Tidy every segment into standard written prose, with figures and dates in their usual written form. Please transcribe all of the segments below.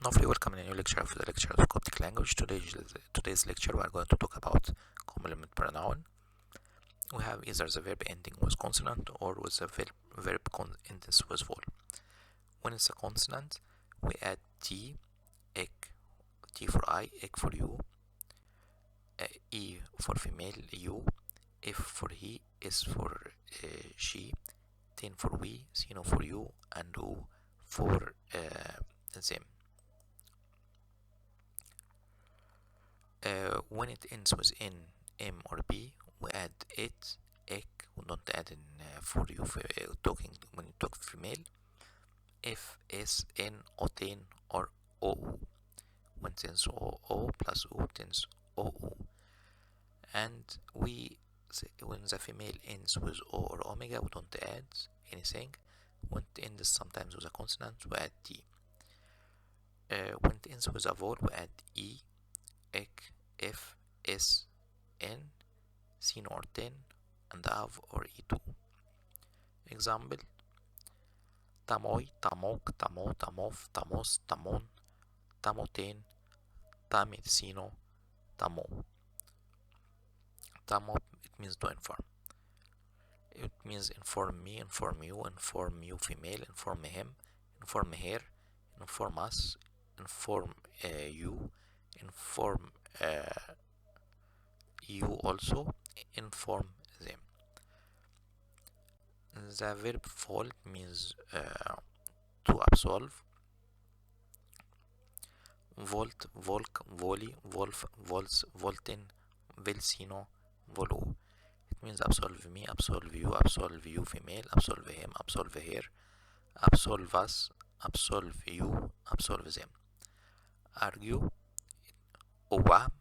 Lovely, welcome in a new lecture of the lecture of Coptic language. Today's lecture we are going to talk about complement pronoun. We have either the verb ending with consonant or with the verb ending with vowel. When it's a consonant, we add T, ek, T for I, ek for you, E for female, you, F for he, S for she, Tin for we, Sino for you, and U for them. When it ends with N, M or B, we add it, ek. We don't add in for you talking when you talk female. F, S, N, O, ten, or O. When it ends O plus U tends O. And when the female ends with O or omega, we don't add anything. When it ends sometimes with a consonant, we add T. When it ends with a vowel, we add E, ek, F, S, N, Sin or ten, and Av or E2. Example: Tamoy, Tamok, Tamo, Tamof, Tamos, Tamon, Tamoten, Tamit, Sino, Tamo. Tamo, it means to inform. It means inform me, inform you female, inform him, inform her, inform us, inform you, inform you also, inform them. The verb fall means to absolve. Volt, volk, voli, wolf, vols, volten, velsino, volu. It means absolve me, absolve you female, absolve him, absolve her, absolve us, absolve you, absolve them. Argue, owam,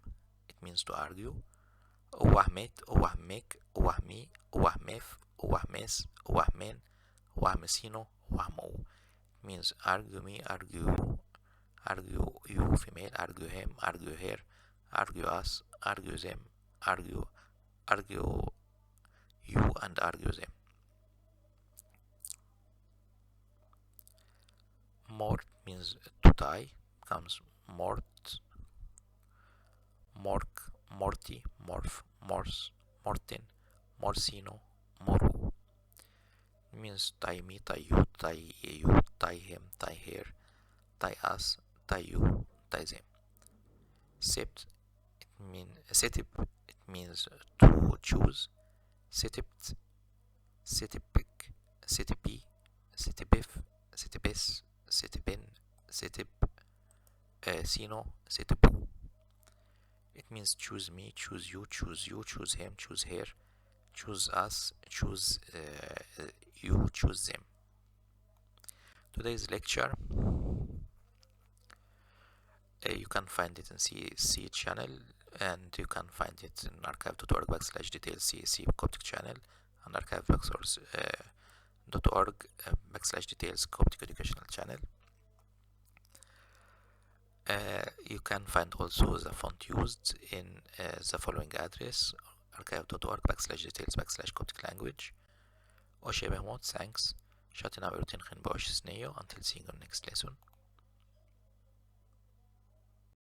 it means to argue. Owahmet, owahmek, owahmi, owahmef, owahmes, owahmen, owahmesino, owahmo. It means argue me, argue you female, argue him, argue her, argue us, argue them, argue you, and argue them. Mort means to die, comes mort, mork, morti, morph, morse, morten, morsino, moru. It means tie me, tie you, tie him, tie her, tie us, tie you, tie them. Sept, setip, it means to choose. Setipt, setipic, setipi, setipif, setipes, setipin, setip, sino, setipu. It means choose me, choose you, choose him, choose her, choose us, choose you, choose them. Today's lecture, you can find it in CC channel, and you can find it in archive.org/details CC Coptic channel, and archive.org/details Coptic educational channel. You can find also the font used in the following address: archive.org/details Coptic language. Thanks. Until seeing you next lesson.